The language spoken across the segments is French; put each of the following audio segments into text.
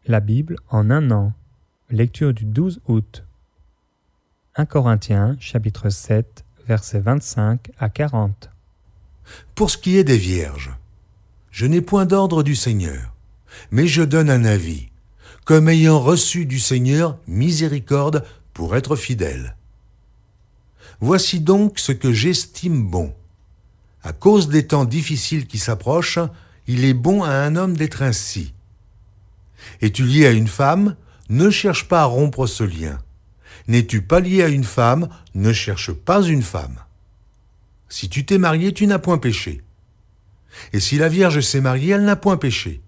La Bible en un an. Lecture du 12 août. 1 Corinthiens, chapitre 7, versets 25 à 40. Pour ce qui est des vierges, je n'ai point d'ordre du Seigneur, mais je donne un avis, comme ayant reçu du Seigneur miséricorde pour être fidèle. Voici donc ce que j'estime bon. À cause des temps difficiles qui s'approchent, il est bon à un homme d'être ainsi. Es-tu lié à une femme? Ne cherche pas à rompre ce lien. N'es-tu pas lié à une femme? Ne cherche pas une femme. Si tu t'es marié, tu n'as point péché. Et si la Vierge s'est mariée, elle n'a point péché.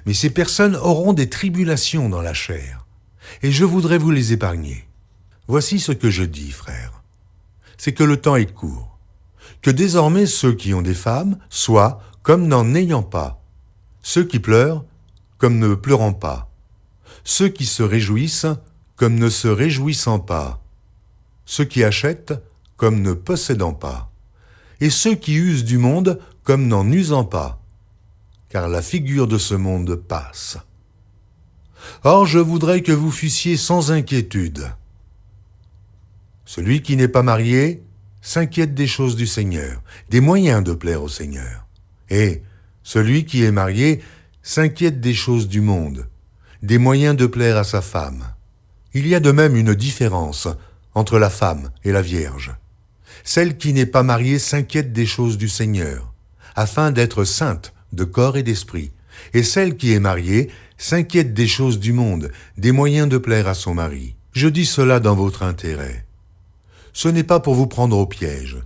Mais ces personnes auront des tribulations dans la chair, et je voudrais vous les épargner. Voici ce que je dis, frères. C'est que le temps est court. Que désormais ceux qui ont des femmes soient comme n'en ayant pas. Ceux qui pleurent, comme ne pleurant pas. Ceux qui se réjouissent, comme ne se réjouissant pas. Ceux qui achètent, comme ne possédant pas. Et ceux qui usent du monde, comme n'en usant pas. Car la figure de ce monde passe. Or, je voudrais que vous fussiez sans inquiétude. Celui qui n'est pas marié s'inquiète des choses du Seigneur, des moyens de plaire au Seigneur. Et celui qui est marié s'inquiète des choses du monde, des moyens de plaire à sa femme. Il y a de même une différence entre la femme et la Vierge. Celle qui n'est pas mariée s'inquiète des choses du Seigneur, afin d'être sainte de corps et d'esprit. Et celle qui est mariée s'inquiète des choses du monde, des moyens de plaire à son mari. Je dis cela dans votre intérêt. Ce n'est pas pour vous prendre au piège,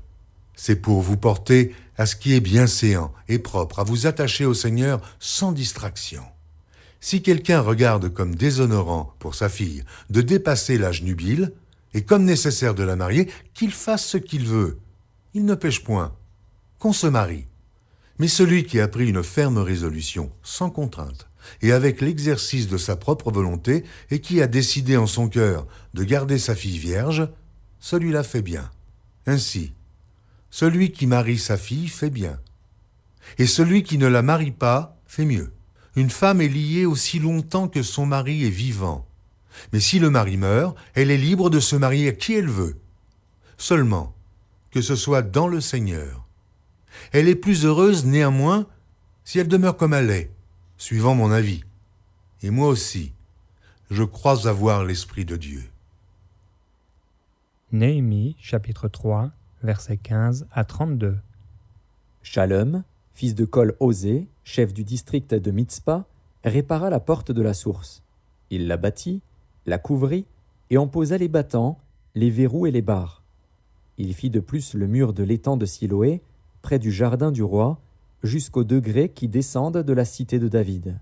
c'est pour vous porter à ce qui est bienséant et propre, à vous attacher au Seigneur sans distraction. Si quelqu'un regarde comme déshonorant pour sa fille de dépasser l'âge nubile, et comme nécessaire de la marier, qu'il fasse ce qu'il veut. Il ne pêche point, qu'on se marie. Mais celui qui a pris une ferme résolution, sans contrainte, et avec l'exercice de sa propre volonté, et qui a décidé en son cœur de garder sa fille vierge, celui-là fait bien. Ainsi, celui qui marie sa fille fait bien. Et celui qui ne la marie pas fait mieux. Une femme est liée aussi longtemps que son mari est vivant. Mais si le mari meurt, elle est libre de se marier à qui elle veut. Seulement, que ce soit dans le Seigneur. Elle est plus heureuse néanmoins si elle demeure comme elle est, suivant mon avis. Et moi aussi, je crois avoir l'Esprit de Dieu. Néhémie, chapitre 3, versets 15 à 32. Shallum, fils de Kol-Osé, chef du district de Mitzpa, répara la porte de la source. Il la bâtit, la couvrit et en posa les battants, les verrous et les barres. Il fit de plus le mur de l'étang de Siloé, près du jardin du roi, jusqu'aux degrés qui descendent de la cité de David.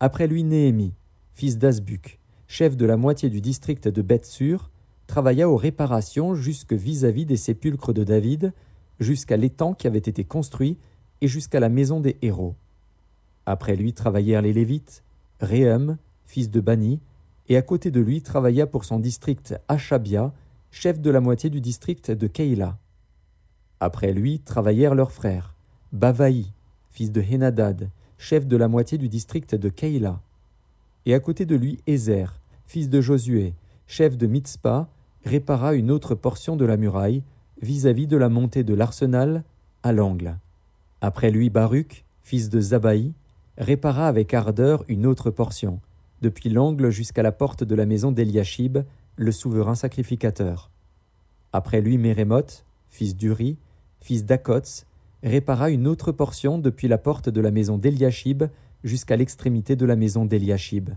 Après lui Néhémie, fils d'Asbuc, chef de la moitié du district de Beth-Sur, travailla aux réparations jusque vis-à-vis des sépulcres de David, jusqu'à l'étang qui avait été construit et jusqu'à la maison des héros. Après lui travaillèrent les Lévites, Réhum, fils de Bani, et à côté de lui travailla pour son district Achabia, chef de la moitié du district de Keïla. Après lui travaillèrent leurs frères, Bavaï, fils de Henadad, chef de la moitié du district de Keïla. Et à côté de lui Ézer, fils de Josué, chef de Mitzpa, répara une autre portion de la muraille, vis-à-vis de la montée de l'arsenal, à l'angle. Après lui Baruch, fils de Zabaï, répara avec ardeur une autre portion, depuis l'angle jusqu'à la porte de la maison d'Eliashib, le souverain sacrificateur. Après lui Mérémoth, fils d'Uri, fils d'Akots, répara une autre portion depuis la porte de la maison d'Eliashib jusqu'à l'extrémité de la maison d'Eliashib.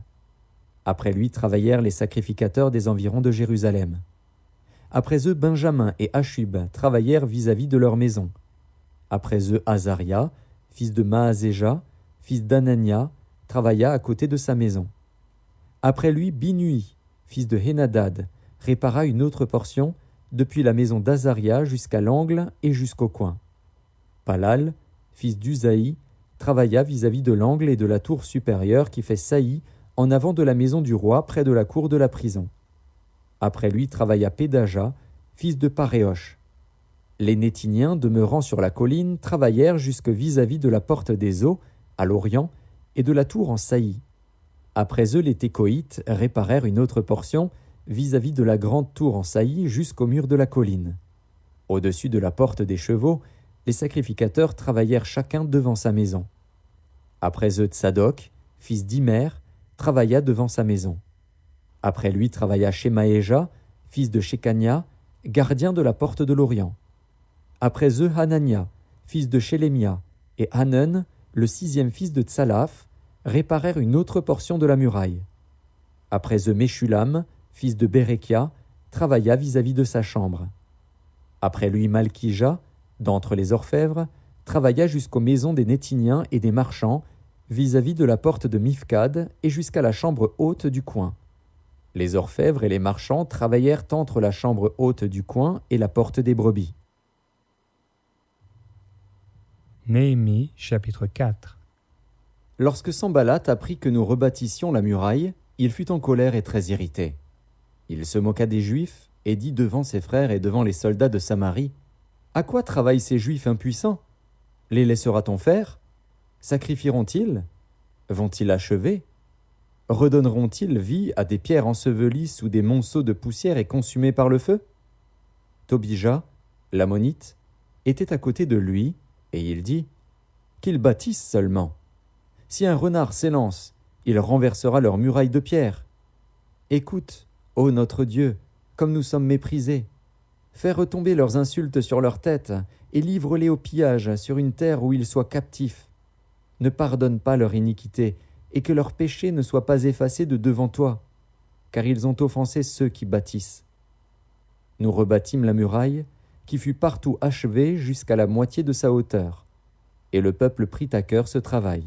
Après lui travaillèrent les sacrificateurs des environs de Jérusalem. Après eux Benjamin et Achub travaillèrent vis-à-vis de leur maison. Après eux Azaria, fils de Maazéja, fils d'Anania, travailla à côté de sa maison. Après lui Binui, fils de Henadad, répara une autre portion, depuis la maison d'Azaria jusqu'à l'angle et jusqu'au coin. Palal, fils d'Uzaï, travailla vis-à-vis de l'angle et de la tour supérieure qui fait saillie en avant de la maison du roi près de la cour de la prison. Après lui travailla Pédaja, fils de Paréosh. Les Nétiniens, demeurant sur la colline, travaillèrent jusque vis-à-vis de la porte des eaux, à l'orient, et de la tour en saillie. Après eux, les Técoïtes réparèrent une autre portion vis-à-vis de la grande tour en saillie jusqu'au mur de la colline. Au-dessus de la porte des chevaux, les sacrificateurs travaillèrent chacun devant sa maison. Après eux, Tsadok, fils d'Imer, travailla devant sa maison. Après lui travailla Shemaéja, fils de Shekania, gardien de la porte de l'Orient. Après eux, Hanania, fils de Shelemia, et Hanan, le 6e fils de Tsalaf, réparèrent une autre portion de la muraille. Après eux, Meshulam, fils de Berekia, travailla vis-à-vis de sa chambre. Après lui, Malkija, d'entre les orfèvres, travailla jusqu'aux maisons des Nétiniens et des marchands, vis-à-vis de la porte de Mifkad et jusqu'à la chambre haute du coin. Les orfèvres et les marchands travaillèrent entre la chambre haute du coin et la porte des brebis. Néhémie, chapitre 4. Lorsque Sanballat apprit que nous rebâtissions la muraille, il fut en colère et très irrité. Il se moqua des Juifs et dit devant ses frères et devant les soldats de Samarie, « À quoi travaillent ces Juifs impuissants? Les laissera-t-on faire? Sacrifieront-ils? Vont-ils achever? Redonneront-ils vie à des pierres ensevelies sous des monceaux de poussière et consumées par le feu ?» Tobija, l'ammonite, était à côté de lui, et il dit, « Qu'ils bâtissent seulement. Si un renard s'élance, il renversera leurs murailles de pierre. Écoute, ô notre Dieu, comme nous sommes méprisés. Fais retomber leurs insultes sur leurs têtes et livre-les au pillage sur une terre où ils soient captifs. Ne pardonne pas leur iniquité et que leur péché ne soit pas effacé de devant toi, car ils ont offensé ceux qui bâtissent. » Nous rebâtîmes la muraille, qui fut partout achevée jusqu'à la moitié de sa hauteur, et le peuple prit à cœur ce travail.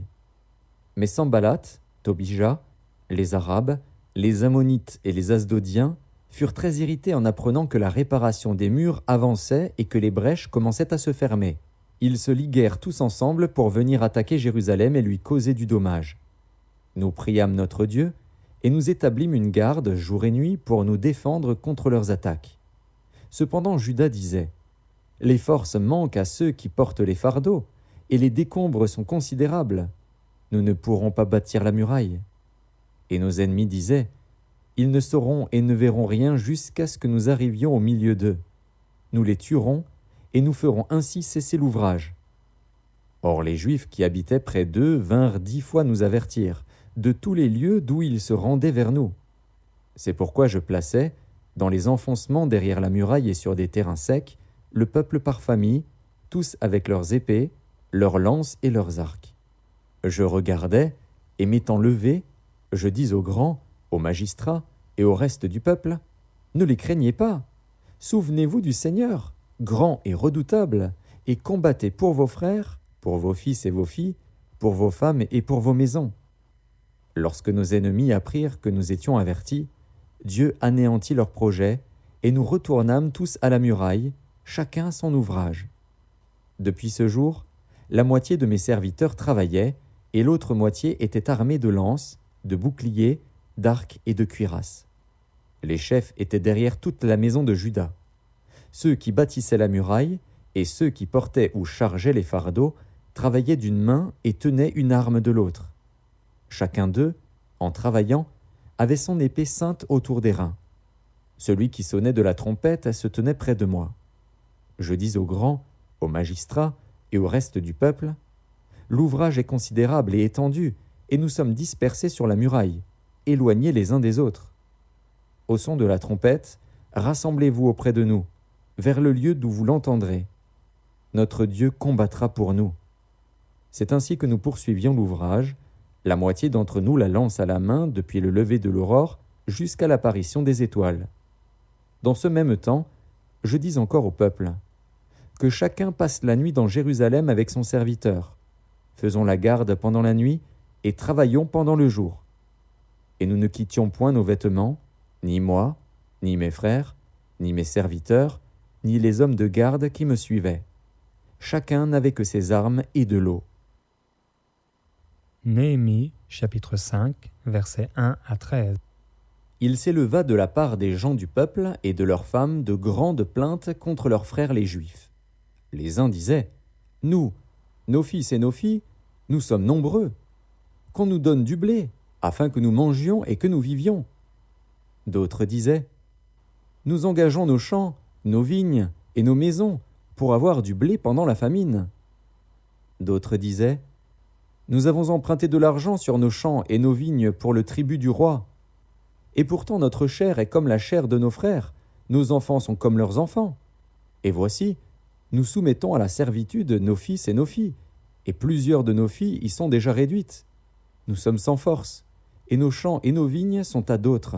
Mais Sanballat, Tobija, les Arabes, les Ammonites et les Asdodiens furent très irrités en apprenant que la réparation des murs avançait et que les brèches commençaient à se fermer. Ils se liguèrent tous ensemble pour venir attaquer Jérusalem et lui causer du dommage. Nous priâmes notre Dieu, et nous établîmes une garde jour et nuit pour nous défendre contre leurs attaques. Cependant Juda disait, « Les forces manquent à ceux qui portent les fardeaux, et les décombres sont considérables. Nous ne pourrons pas bâtir la muraille. » Et nos ennemis disaient, « Ils ne sauront et ne verront rien jusqu'à ce que nous arrivions au milieu d'eux. Nous les tuerons, et nous ferons ainsi cesser l'ouvrage. » Or les Juifs qui habitaient près d'eux vinrent 10 fois nous avertir, de tous les lieux d'où ils se rendaient vers nous. C'est pourquoi je plaçais, dans les enfoncements derrière la muraille et sur des terrains secs, le peuple par famille, tous avec leurs épées, leurs lances et leurs arcs. Je regardais, et m'étant levé, je dis aux grands, aux magistrats et au reste du peuple, « Ne les craignez pas, souvenez-vous du Seigneur, grand et redoutable, et combattez pour vos frères, pour vos fils et vos filles, pour vos femmes et pour vos maisons. » Lorsque nos ennemis apprirent que nous étions avertis, Dieu anéantit leurs projets, et nous retournâmes tous à la muraille, chacun à son ouvrage. Depuis ce jour, la moitié de mes serviteurs travaillait, et l'autre moitié était armée de lances, de boucliers, d'arcs et de cuirasses. Les chefs étaient derrière toute la maison de Juda. Ceux qui bâtissaient la muraille, et ceux qui portaient ou chargeaient les fardeaux, travaillaient d'une main et tenaient une arme de l'autre. Chacun d'eux, en travaillant, avait son épée ceinte autour des reins. Celui qui sonnait de la trompette se tenait près de moi. Je dis aux grands, aux magistrats et au reste du peuple, « L'ouvrage est considérable et étendu, et nous sommes dispersés sur la muraille, éloignés les uns des autres. Au son de la trompette, rassemblez-vous auprès de nous, vers le lieu d'où vous l'entendrez. Notre Dieu combattra pour nous. » C'est ainsi que nous poursuivions l'ouvrage, la moitié d'entre nous la lance à la main depuis le lever de l'aurore jusqu'à l'apparition des étoiles. Dans ce même temps, je dis encore au peuple, « Que chacun passe la nuit dans Jérusalem avec son serviteur. Faisons la garde pendant la nuit et travaillons pendant le jour. » Et nous ne quittions point nos vêtements, ni moi, ni mes frères, ni mes serviteurs, ni les hommes de garde qui me suivaient. Chacun n'avait que ses armes et de l'eau. Néhémie, chapitre 5, versets 1 à 13. Il s'éleva de la part des gens du peuple et de leurs femmes de grandes plaintes contre leurs frères les Juifs. Les uns disaient, « Nous, nos fils et nos filles, nous sommes nombreux. Qu'on nous donne du blé, afin que nous mangions et que nous vivions. D'autres disaient, nous engageons nos champs, nos vignes et nos maisons pour avoir du blé pendant la famine. D'autres disaient, nous avons emprunté de l'argent sur nos champs et nos vignes pour le tribut du roi. Et pourtant notre chair est comme la chair de nos frères, nos enfants sont comme leurs enfants. Et voici, nous soumettons à la servitude nos fils et nos filles, et plusieurs de nos filles y sont déjà réduites. Nous sommes sans force, et nos champs et nos vignes sont à d'autres.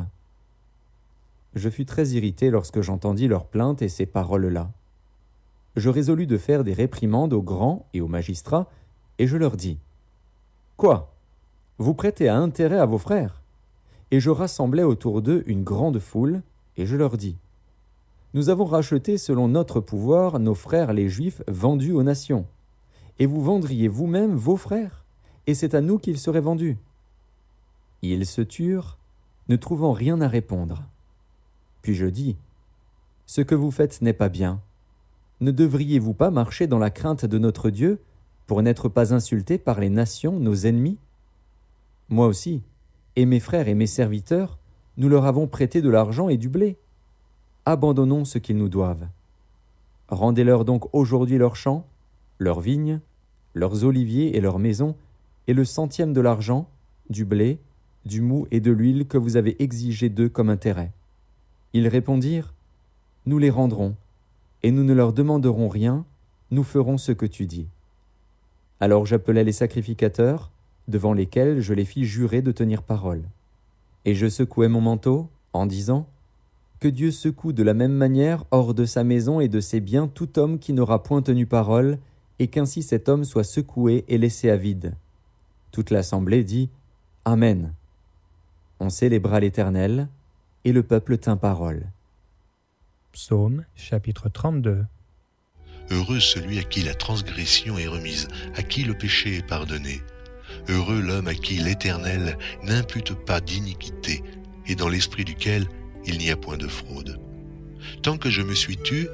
Je fus très irrité lorsque j'entendis leurs plaintes et ces paroles-là. Je résolus de faire des réprimandes aux grands et aux magistrats, et je leur dis, « Quoi? Vous prêtez à intérêt à vos frères ?» Et je rassemblai autour d'eux une grande foule, et je leur dis, « Nous avons racheté selon notre pouvoir nos frères les Juifs vendus aux nations, et vous vendriez vous-même vos frères, et c'est à nous qu'ils seraient vendus. » Ils se turent, ne trouvant rien à répondre. Puis je dis, « Ce que vous faites n'est pas bien. Ne devriez-vous pas marcher dans la crainte de notre Dieu pour n'être pas insultés par les nations, nos ennemis? Moi aussi, et mes frères et mes serviteurs, nous leur avons prêté de l'argent et du blé. Abandonnons ce qu'ils nous doivent. Rendez-leur donc aujourd'hui leurs champs, leurs vignes, leurs oliviers et leurs maisons, et le centième de l'argent, du blé, du mou et de l'huile que vous avez exigé d'eux comme intérêt. » Ils répondirent, « Nous les rendrons, et nous ne leur demanderons rien, nous ferons ce que tu dis. » Alors j'appelai les sacrificateurs, devant lesquels je les fis jurer de tenir parole. Et je secouai mon manteau, en disant, « Que Dieu secoue de la même manière hors de sa maison et de ses biens tout homme qui n'aura point tenu parole, et qu'ainsi cet homme soit secoué et laissé à vide. » Toute l'assemblée dit, « Amen. » On célébra l'Éternel, et le peuple tint parole. Psaume chapitre 32. Heureux celui à qui la transgression est remise, à qui le péché est pardonné. Heureux l'homme à qui l'Éternel n'impute pas d'iniquité, et dans l'esprit duquel il n'y a point de fraude. Tant que je me suis tu,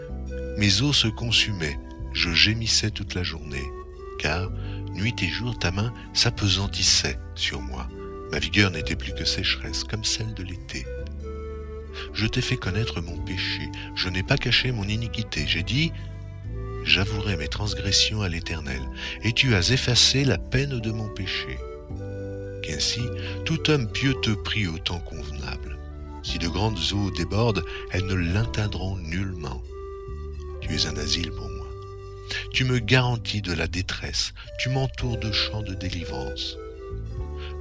mes os se consumaient, je gémissais toute la journée, car nuit et jour ta main s'apesantissait sur moi. Ma vigueur n'était plus que sécheresse, comme celle de l'été. Je t'ai fait connaître mon péché, je n'ai pas caché mon iniquité. J'ai dit, j'avouerai mes transgressions à l'Éternel, et tu as effacé la peine de mon péché. Qu'ainsi, tout homme pieux te prie au temps convenable. Si de grandes eaux débordent, elles ne l'atteindront nullement. Tu es un asile pour moi. Tu me garantis de la détresse, tu m'entoures de chants de délivrance.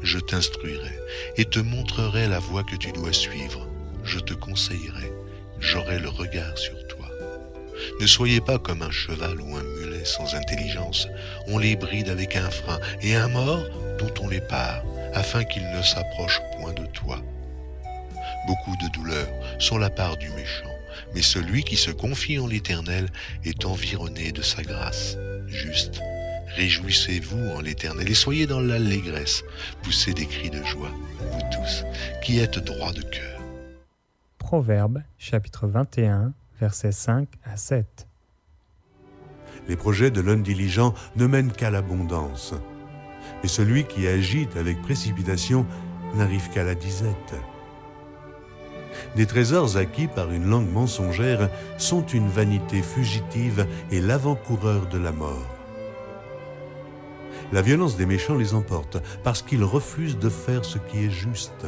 Je t'instruirai et te montrerai la voie que tu dois suivre. Je te conseillerai, j'aurai le regard sur toi. Ne soyez pas comme un cheval ou un mulet sans intelligence. On les bride avec un frein et un mors dont on les pare, afin qu'ils ne s'approchent point de toi. Beaucoup de douleurs sont la part du méchant, mais celui qui se confie en l'Éternel est environné de sa grâce. Juste, réjouissez-vous en l'Éternel et soyez dans l'allégresse. Poussez des cris de joie, vous tous, qui êtes droits de cœur. Proverbes, chapitre 21, versets 5 à 7. Les projets de l'homme diligent ne mènent qu'à l'abondance, et celui qui agite avec précipitation n'arrive qu'à la disette. Des trésors acquis par une langue mensongère sont une vanité fugitive et l'avant-coureur de la mort. La violence des méchants les emporte parce qu'ils refusent de faire ce qui est juste.